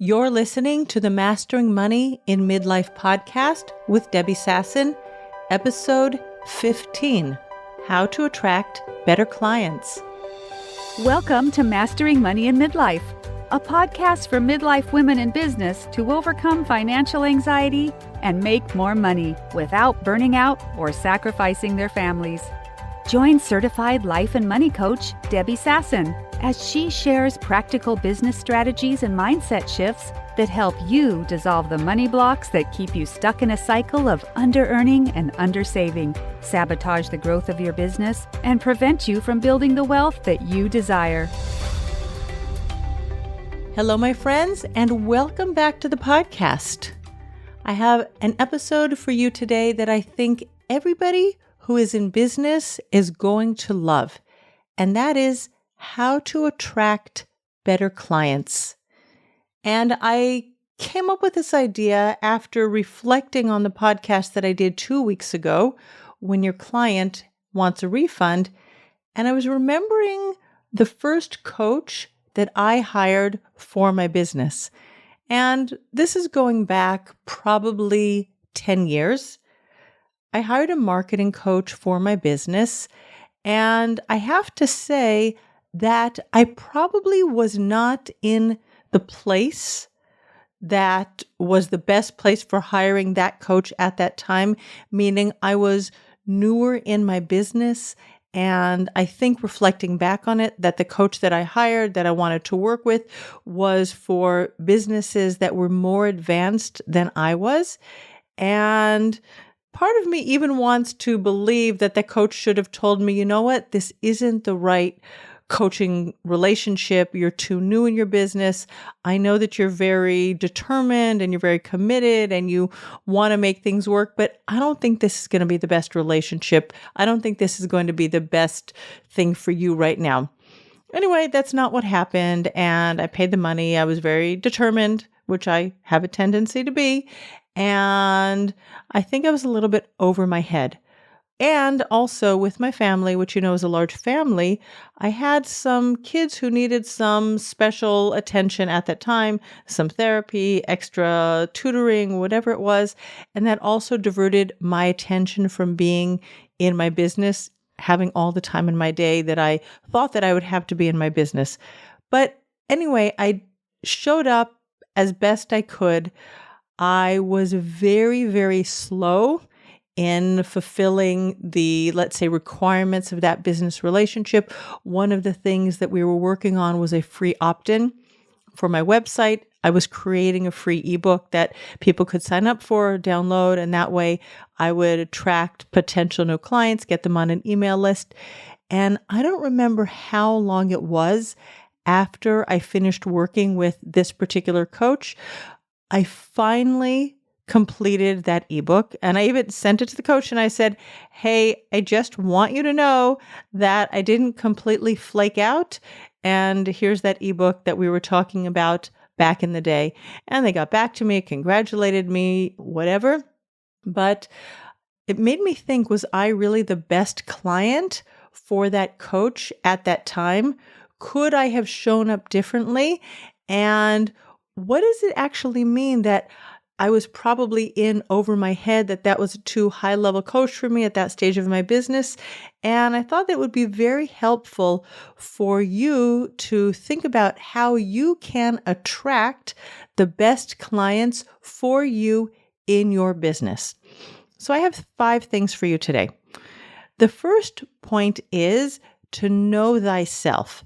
You're listening to the Mastering Money in Midlife podcast with Debbie Sasson, episode 15, How to Attract Better Clients. Welcome to Mastering Money in Midlife, a podcast for midlife women in business to overcome financial anxiety and make more money without burning out or sacrificing their families. Join certified life and money coach Debbie Sasson as she shares practical business strategies and mindset shifts that help you dissolve the money blocks that keep you stuck in a cycle of under-earning and under-saving, sabotage the growth of your business, and prevent you from building the wealth that you desire. Hello, my friends, and welcome back to the podcast. I have an episode for you today that I think everybody who is in business is going to love, and that is how to attract better clients. And I came up with this idea after reflecting on the podcast that I did 2 weeks ago, when your client wants a refund. And I was remembering the first coach that I hired for my business. And this is going back probably 10 years. I hired a marketing coach for my business. And I have to say that I probably was not in the place that was the best place for hiring that coach at that time, meaning I was newer in my business. And I think reflecting back on it, that the coach that I hired that I wanted to work with was for businesses that were more advanced than I was. And part of me even wants to believe that the coach should have told me, you know what, this isn't the right coaching relationship. You're too new in your business. I know that you're very determined and you're very committed and you want to make things work, but I don't think this is going to be the best relationship. I don't think this is going to be the best thing for you right now. Anyway, that's not what happened. And I paid the money. I was very determined, which I have a tendency to be. And I think I was a little bit over my head. And also with my family, which you know is a large family, I had some kids who needed some special attention at that time, some therapy, extra tutoring, whatever it was. And that also diverted my attention from being in my business, having all the time in my day that I thought that I would have to be in my business. But anyway, I showed up as best I could. I was very, very slow in fulfilling the, let's say, requirements of that business relationship. One of the things that we were working on was a free opt-in for my website. I was creating a free ebook that people could sign up for, download, and that way I would attract potential new clients, get them on an email list. And I don't remember how long it was after I finished working with this particular coach. I finally completed that ebook, and I even sent it to the coach and I said, hey, I just want you to know that I didn't completely flake out, and here's that ebook that we were talking about back in the day. And they got back to me, congratulated me, whatever. But it made me think, was I really the best client for that coach at that time? Could I have shown up differently? And what does it actually mean that I was probably in over my head, that was a too high level coach for me at that stage of my business? And I thought that would be very helpful for you to think about how you can attract the best clients for you in your business. So I have 5 things for you today. The first point is to know thyself.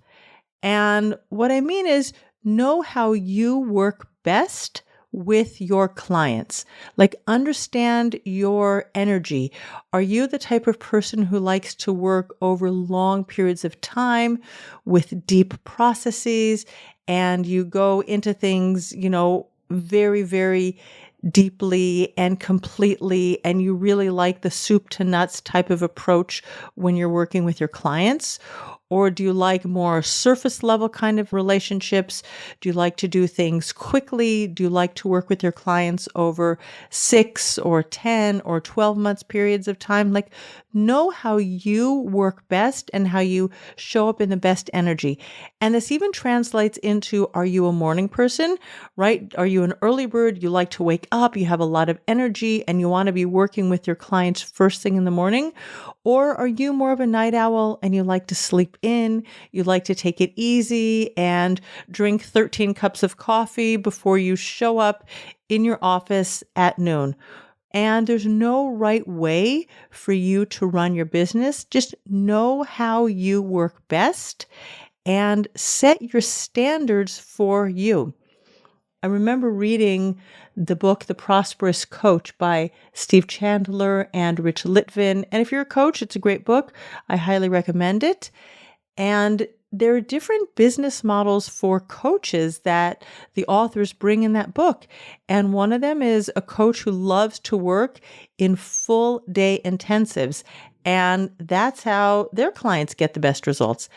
And what I mean is know how you work best with your clients. Like, understand your energy. Are you the type of person who likes to work over long periods of time with deep processes, and you go into things, very, very deeply and completely, and you really like the soup to nuts type of approach when you're working with your clients? Or do you like more surface level kind of relationships? Do you like to do things quickly? Do you like to work with your clients over 6 or 10 or 12 months periods of time? Like, know how you work best and how you show up in the best energy. And this even translates into, are you a morning person, right? Are you an early bird? You like to wake up, you have a lot of energy, and you want to be working with your clients first thing in the morning? Or are you more of a night owl and you like to sleep in, you like to take it easy and drink 13 cups of coffee before you show up in your office at noon? And there's no right way for you to run your business. Just know how you work best and set your standards for you. I remember reading the book, The Prosperous Coach by Steve Chandler and Rich Litvin. And if you're a coach, it's a great book. I highly recommend it. And there are different business models for coaches that the authors bring in that book. And one of them is a coach who loves to work in full day intensives. And that's how their clients get the best results.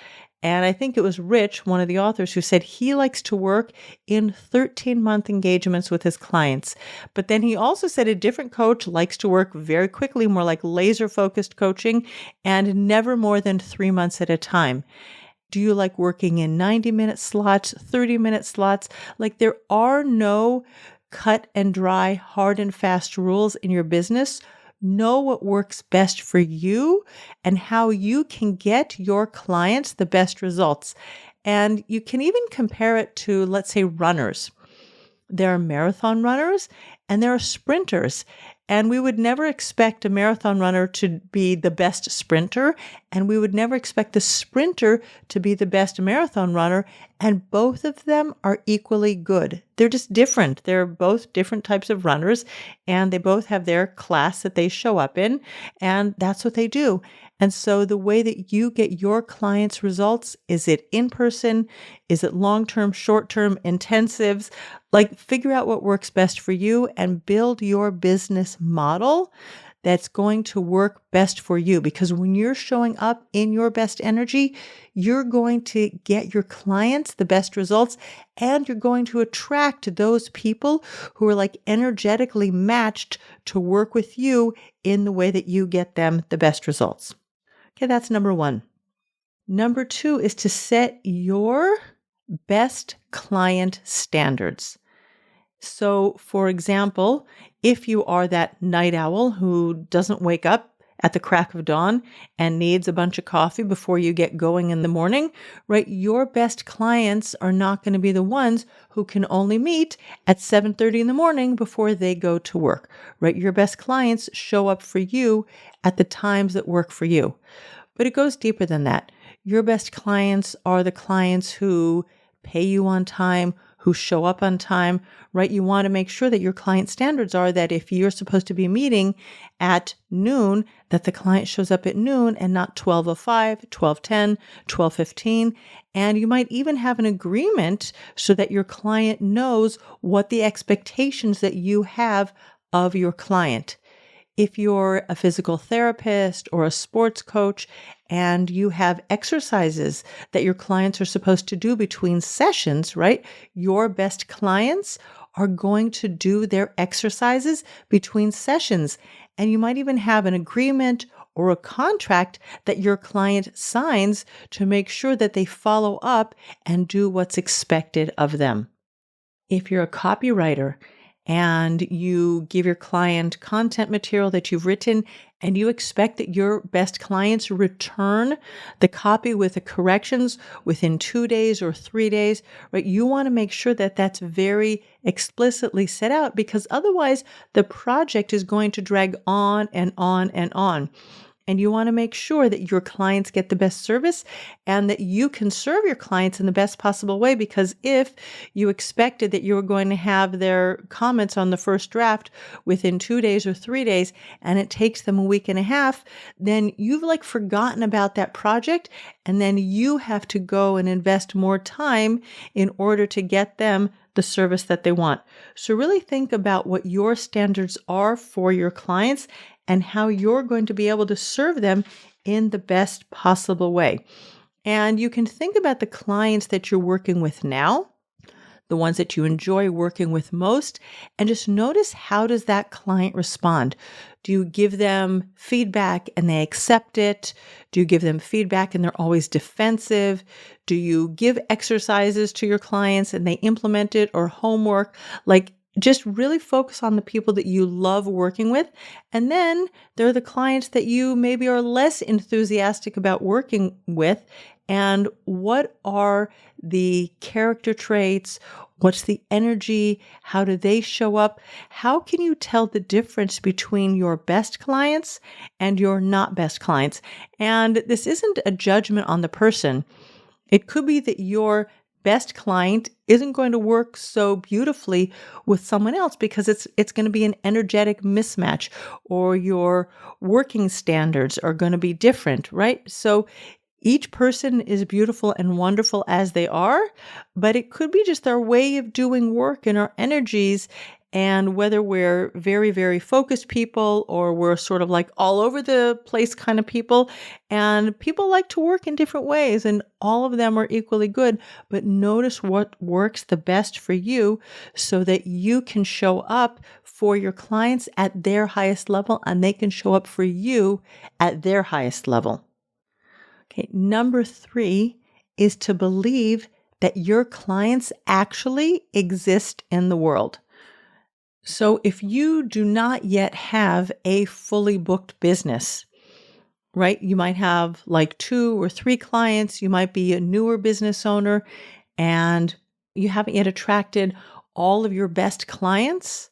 And I think it was Rich, one of the authors, who said he likes to work in 13-month engagements with his clients. But then he also said a different coach likes to work very quickly, more like laser-focused coaching, and never more than 3 months at a time. Do you like working in 90-minute slots, 30-minute slots? Like, there are no cut and dry, hard and fast rules in your business. Know what works best for you and how you can get your clients the best results. And you can even compare it to, let's say, runners. There are marathon runners and there are sprinters. And we would never expect a marathon runner to be the best sprinter, and we would never expect the sprinter to be the best marathon runner, and both of them are equally good. They're just different. They're both different types of runners, and they both have their class that they show up in, and that's what they do. And so the way that you get your clients' results, is it in person? Is it long-term, short-term, intensives? Like, figure out what works best for you and build your business model that's going to work best for you. Because when you're showing up in your best energy, you're going to get your clients the best results, and you're going to attract those people who are like energetically matched to work with you in the way that you get them the best results. Okay, that's number one. Number two is to set your best client standards. So, for example, if you are that night owl who doesn't wake up at the crack of dawn and needs a bunch of coffee before you get going in the morning, right? Your best clients are not going to be the ones who can only meet at 7:30 in the morning before they go to work, right? Your best clients show up for you at the times that work for you. But it goes deeper than that. Your best clients are the clients who pay you on time, who show up on time, right? You want to make sure that your client standards are that if you're supposed to be meeting at noon, that the client shows up at noon and not 12:05, 12:10, 12:15. And you might even have an agreement so that your client knows what the expectations that you have of your client. If you're a physical therapist or a sports coach and you have exercises that your clients are supposed to do between sessions, right? Your best clients are going to do their exercises between sessions. And you might even have an agreement or a contract that your client signs to make sure that they follow up and do what's expected of them. If you're a copywriter and you give your client content material that you've written and you expect that your best clients return the copy with the corrections within 2 days or 3 days, right? You want to make sure that that's very explicitly set out, because otherwise the project is going to drag on and on and on. And you want to make sure that your clients get the best service and that you can serve your clients in the best possible way. Because if you expected that you were going to have their comments on the first draft within 2 days or 3 days, and it takes them a week and a half, then you've like forgotten about that project. And then you have to go and invest more time in order to get them the service that they want. So really think about what your standards are for your clients and how you're going to be able to serve them in the best possible way. And you can think about the clients that you're working with now, the ones that you enjoy working with most, and just notice, how does that client respond? Do you give them feedback and they accept it? Do you give them feedback and they're always defensive? Do you give exercises to your clients and they implement it, or homework? Like, just really focus on the people that you love working with. And then there are the clients that you maybe are less enthusiastic about working with. And what are the character traits? What's the energy? How do they show up? How can you tell the difference between your best clients and your not best clients? And this isn't a judgment on the person. It could be that your best client isn't going to work so beautifully with someone else because it's going to be an energetic mismatch, or your working standards are going to be different, right? So each person is beautiful and wonderful as they are, but it could be just our way of doing work and our energies. And whether we're very, very focused people, or we're sort of like all over the place kind of people, and people like to work in different ways, and all of them are equally good. But notice what works the best for you so that you can show up for your clients at their highest level, and they can show up for you at their highest level. Okay, number 3 is to believe that your clients actually exist in the world. So if you do not yet have a fully booked business, right? You might have like 2 or 3 clients. You might be a newer business owner and you haven't yet attracted all of your best clients,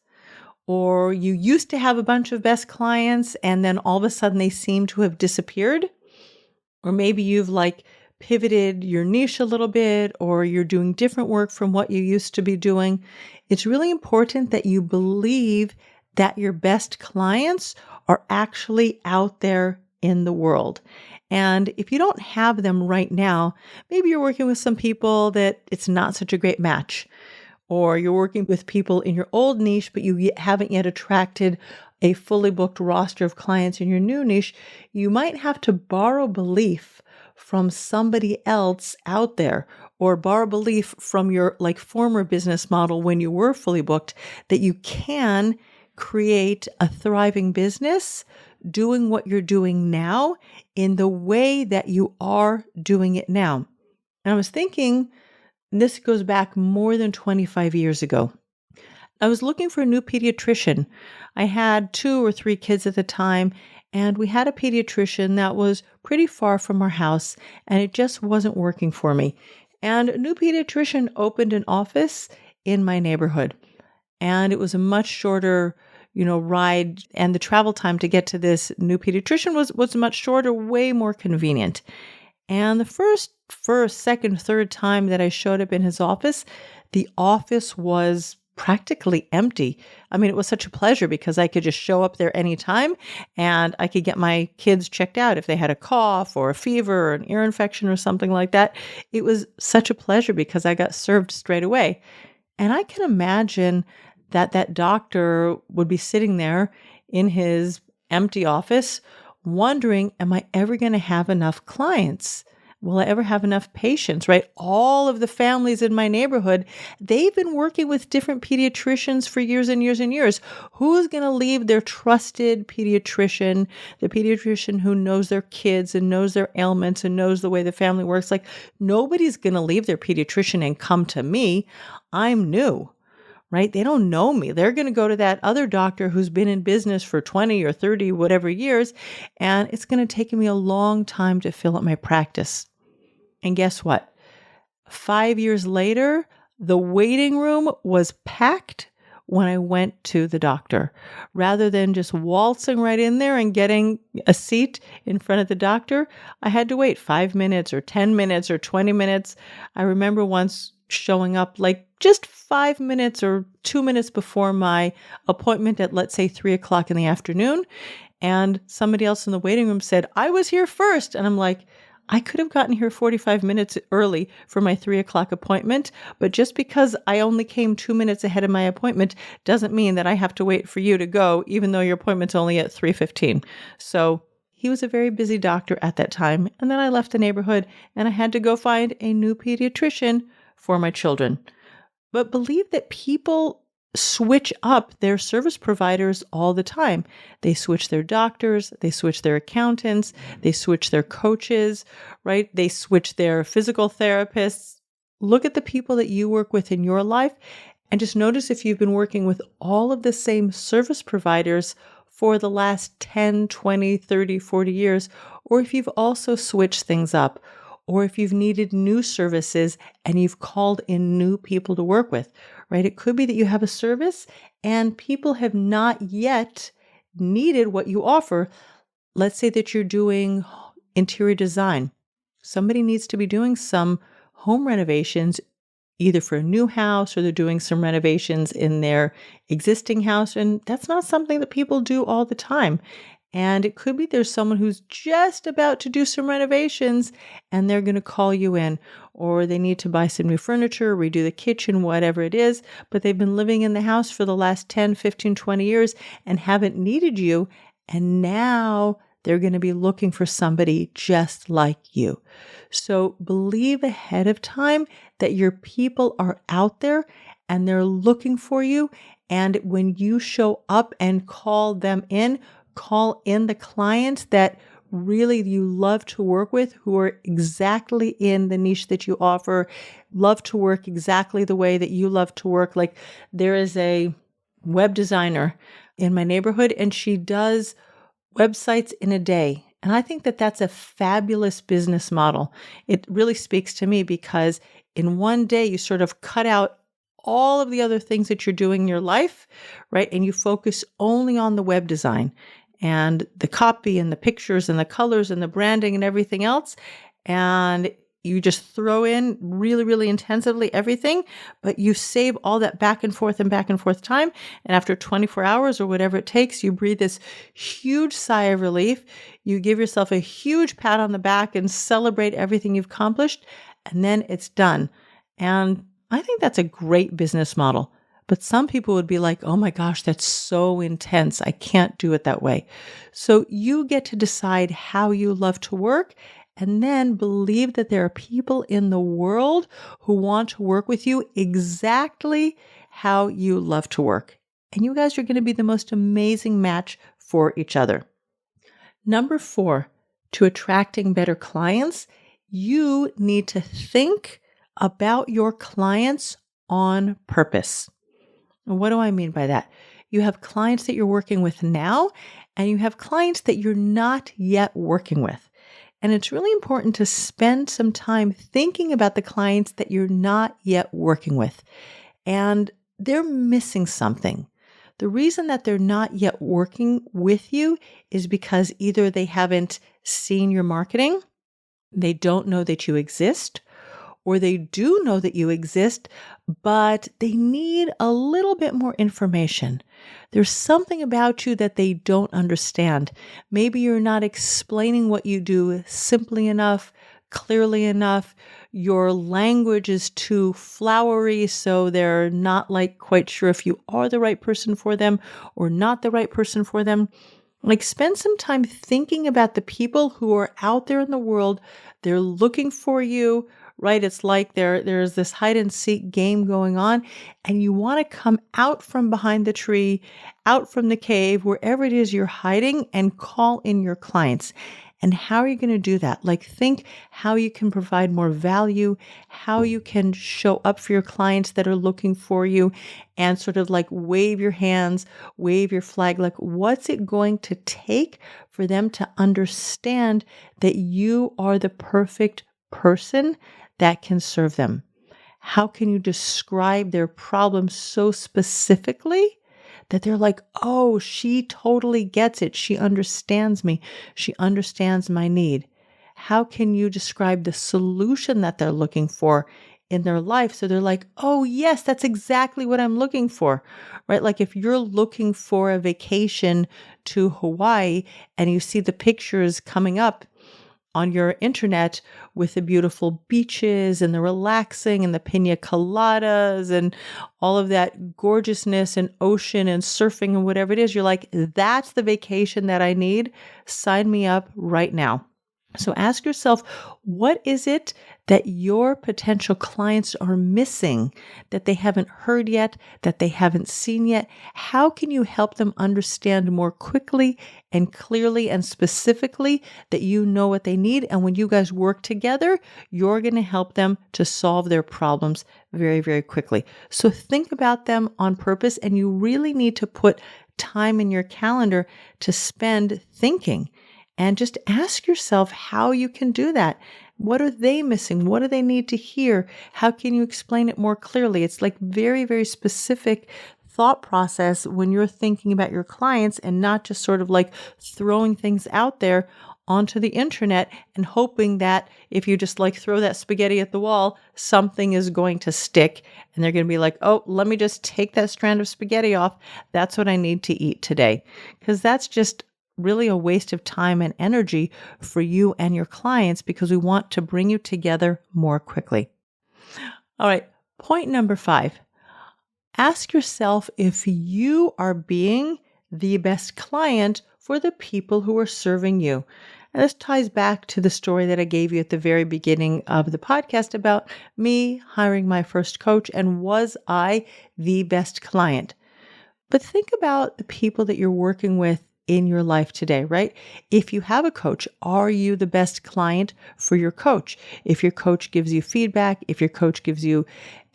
or you used to have a bunch of best clients and then all of a sudden they seem to have disappeared. Or maybe you've like pivoted your niche a little bit, or you're doing different work from what you used to be doing. It's really important that you believe that your best clients are actually out there in the world. And if you don't have them right now, maybe you're working with some people that it's not such a great match, or you're working with people in your old niche, but you haven't yet attracted a fully booked roster of clients in your new niche. You might have to borrow belief from somebody else out there, or borrow belief from your like former business model when you were fully booked, that you can create a thriving business doing what you're doing now in the way that you are doing it now. And I was thinking, this goes back more than 25 years ago. I was looking for a new pediatrician. I had 2 or 3 kids at the time, and we had a pediatrician that was pretty far from our house, and it just wasn't working for me. And a new pediatrician opened an office in my neighborhood, and it was a much shorter, ride, and the travel time to get to this new pediatrician was much shorter, way more convenient. And the first, second, third time that I showed up in his office, the office was practically empty. I mean, it was such a pleasure because I could just show up there anytime and I could get my kids checked out if they had a cough or a fever or an ear infection or something like that. It was such a pleasure because I got served straight away. And I can imagine that doctor would be sitting there in his empty office wondering, am I ever going to have enough clients? Will I ever have enough patients, right? All of the families in my neighborhood, they've been working with different pediatricians for years and years and years. Who's going to leave their trusted pediatrician, the pediatrician who knows their kids and knows their ailments and knows the way the family works? Like, nobody's going to leave their pediatrician and come to me. I'm new. Right? They don't know me. They're going to go to that other doctor who's been in business for 20 or 30, whatever years, and it's going to take me a long time to fill up my practice. And guess what? 5 years later, the waiting room was packed when I went to the doctor. Rather than just waltzing right in there and getting a seat in front of the doctor, I had to wait 5 minutes or 10 minutes or 20 minutes. I remember once showing up like just 5 minutes or 2 minutes before my appointment at, let's say, 3:00 in the afternoon. And somebody else in the waiting room said, I was here first. And I'm like, I could have gotten here 45 minutes early for my 3:00 appointment, but just because I only came 2 minutes ahead of my appointment doesn't mean that I have to wait for you to go, even though your appointment's only at 3:15. So he was a very busy doctor at that time. And then I left the neighborhood and I had to go find a new pediatrician for my children. But believe that people switch up their service providers all the time. They switch their doctors, they switch their accountants, they switch their coaches, right? They switch their physical therapists. Look at the people that you work with in your life and just notice if you've been working with all of the same service providers for the last 10, 20, 30, 40 years, or if you've also switched things up, or if you've needed new services and you've called in new people to work with, right? It could be that you have a service and people have not yet needed what you offer. Let's say that you're doing interior design. Somebody needs to be doing some home renovations, either for a new house or they're doing some renovations in their existing house. And that's not something that people do all the time. And it could be there's someone who's just about to do some renovations and they're going to call you in, or they need to buy some new furniture, redo the kitchen, whatever it is, but they've been living in the house for the last 10, 15, 20 years and haven't needed you. And now they're going to be looking for somebody just like you. So believe ahead of time that your people are out there and they're looking for you. And when you show up and call in the clients that really you love to work with, who are exactly in the niche that you offer, love to work exactly the way that you love to work. Like there is a web designer in my neighborhood and she does websites in a day. And I think that that's a fabulous business model. It really speaks to me because in one day you sort of cut out all of the other things that you're doing in your life, right? And you focus only on the web design and the copy and the pictures and the colors and the branding and everything else. And you just throw in really, really intensively everything, but you save all that back and forth time. And after 24 hours or whatever it takes, you breathe this huge sigh of relief. You give yourself a huge pat on the back and celebrate everything you've accomplished. And then it's done. And I think that's a great business model. But some people would be like, oh my gosh, that's so intense. I can't do it that way. So you get to decide how you love to work and then believe that there are people in the world who want to work with you exactly how you love to work. And you guys are going to be the most amazing match for each other. Number 4, to attracting better clients, you need to think about your clients on purpose. And what do I mean by that? You have clients that you're working with now, and you have clients that you're not yet working with. And it's really important to spend some time thinking about the clients that you're not yet working with. And they're missing something. The reason that they're not yet working with you is because either they haven't seen your marketing, they don't know that you exist, or they do know that you exist, but they need a little bit more information. There's something about you that they don't understand. Maybe you're not explaining what you do simply enough, clearly enough. Your language is too flowery, so they're not quite sure if you are the right person for them or not the right person for them. Spend some time thinking about the people who are out there in the world. They're looking for you, right? It's like there's this hide and seek game going on, and you want to come out from behind the tree, out from the cave, wherever it is you're hiding, and call in your clients. And how are you going to do that? Think how you can provide more value, how you can show up for your clients that are looking for you, and sort of wave your hands, wave your flag. What's it going to take for them to understand that you are the perfect person that can serve them? How can you describe their problem so specifically that they're like, oh, she totally gets it. She understands me. She understands my need. How can you describe the solution that they're looking for in their life? So they're like, oh, yes, that's exactly what I'm looking for, right? If you're looking for a vacation to Hawaii and you see the pictures coming up on your internet with the beautiful beaches and the relaxing and the pina coladas and all of that gorgeousness and ocean and surfing and whatever it is, you're like, that's the vacation that I need. Sign me up right now. So ask yourself, what is it that your potential clients are missing, that they haven't heard yet, that they haven't seen yet? How can you help them understand more quickly and clearly and specifically that you know what they need? And when you guys work together, you're going to help them to solve their problems very, very quickly. So think about them on purpose, and you really need to put time in your calendar to spend thinking. And just ask yourself how you can do that. What are they missing? What do they need to hear? How can you explain it more clearly? It's like very, very specific thought process when you're thinking about your clients, and not just sort of like throwing things out there onto the internet and hoping that if you just like throw that spaghetti at the wall, something is going to stick and they're going to be like, oh, let me just take that strand of spaghetti off. That's what I need to eat today. Because that's just really a waste of time and energy for you and your clients, because we want to bring you together more quickly. All right. Point number 5. Ask yourself if you are being the best client for the people who are serving you. And this ties back to the story that I gave you at the very beginning of the podcast about me hiring my first coach, and was I the best client? But think about the people that you're working with in your life today, right? If you have a coach, are you the best client for your coach? If your coach gives you feedback, if your coach gives you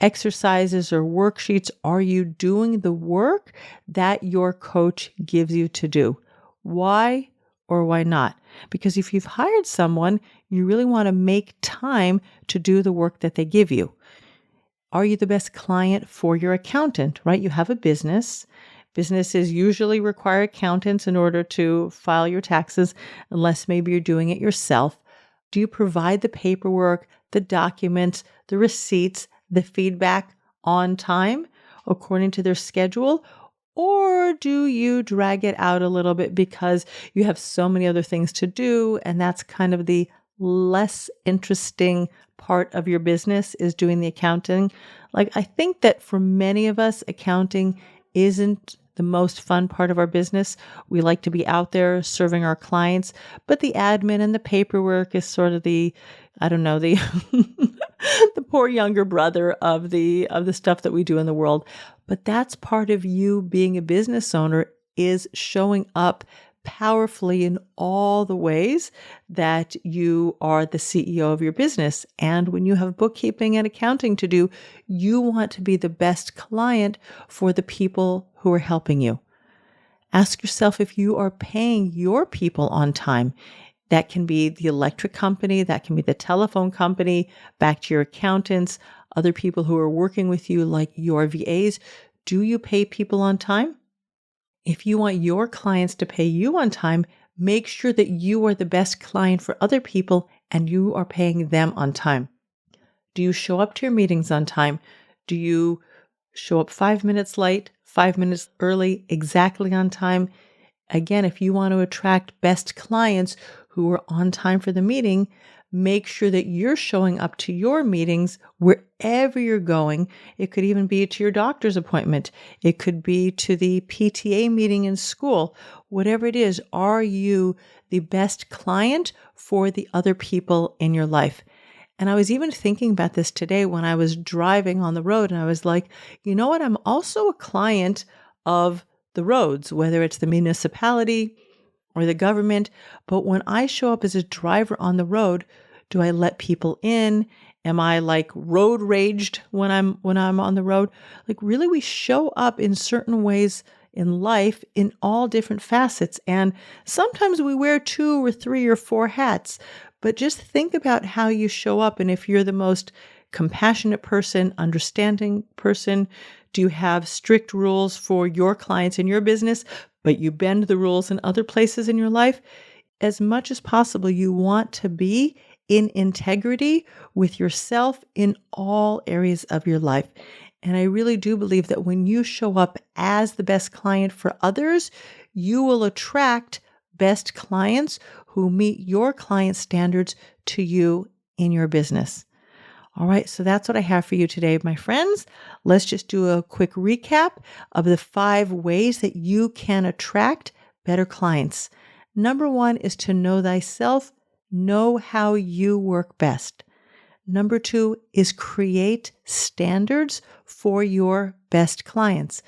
exercises or worksheets, are you doing the work that your coach gives you to do? Why or why not? Because if you've hired someone, you really want to make time to do the work that they give you. Are you the best client for your accountant, right? You have a business. Businesses usually require accountants in order to file your taxes, unless maybe you're doing it yourself. Do you provide the paperwork, the documents, the receipts, the feedback on time according to their schedule? Or do you drag it out a little bit because you have so many other things to do, and that's kind of the less interesting part of your business, is doing the accounting? Like, I think that for many of us, accounting isn't the most fun part of our business. We like to be out there serving our clients, but the admin and the paperwork is sort of the, I don't know, the the poor younger brother of the stuff that we do in the world. But that's part of you being a business owner, is showing up powerfully in all the ways that you are the CEO of your business. And when you have bookkeeping and accounting to do, you want to be the best client for the people who are helping you. Ask yourself if you are paying your people on time. That can be the electric company, that can be the telephone company, back to your accountants, other people who are working with you, like your VAs. Do you pay people on time? If you want your clients to pay you on time, make sure that you are the best client for other people and you are paying them on time. Do you show up to your meetings on time? Do you show up 5 minutes late, 5 minutes early, exactly on time? Again, if you want to attract best clients who are on time for the meeting, make sure that you're showing up to your meetings wherever you're going. It could even be to your doctor's appointment. It could be to the PTA meeting in school. Whatever it is, are you the best client for the other people in your life? And I was even thinking about this today when I was driving on the road, and I was like, you know what? I'm also a client of the roads, whether it's the municipality or the government. But when I show up as a driver on the road, do I let people in? Am I like road raged when I'm on the road? Like, really, we show up in certain ways in life in all different facets. And sometimes we wear 2 or 3 or 4 hats. But just think about how you show up. And if you're the most compassionate person, understanding person, do you have strict rules for your clients in your business, but you bend the rules in other places in your life? As much as possible, you want to be in integrity with yourself in all areas of your life. And I really do believe that when you show up as the best client for others, you will attract best clients who meet your client standards to you in your business. All right, so that's what I have for you today, my friends. Let's just do a quick recap of the 5 ways that you can attract better clients. Number 1 is to know thyself, know how you work best. Number 2 is create standards for your best clients.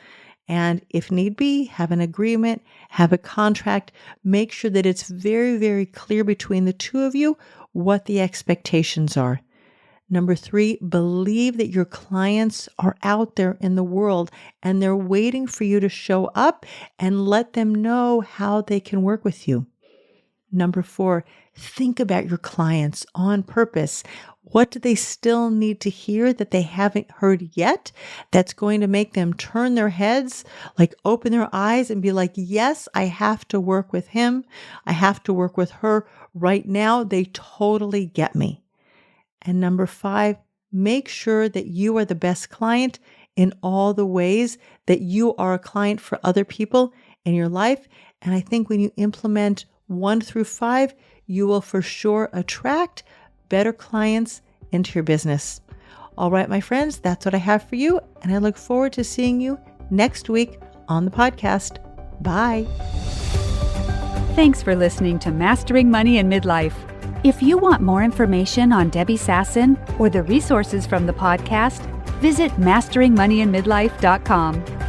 And if need be, have an agreement, have a contract, make sure that it's very, very clear between the two of you what the expectations are. Number 3, believe that your clients are out there in the world and they're waiting for you to show up and let them know how they can work with you. Number 4, think about your clients on purpose. What do they still need to hear that they haven't heard yet that's going to make them turn their heads, like open their eyes and be like, yes, I have to work with him. I have to work with her right now. They totally get me. And number 5, make sure that you are the best client in all the ways that you are a client for other people in your life. And I think when you implement 1 through 5, you will for sure attract better clients into your business. All right, my friends, that's what I have for you. And I look forward to seeing you next week on the podcast. Bye. Thanks for listening to Mastering Money in Midlife. If you want more information on Debbie Sasson or the resources from the podcast, visit masteringmoneyinmidlife.com.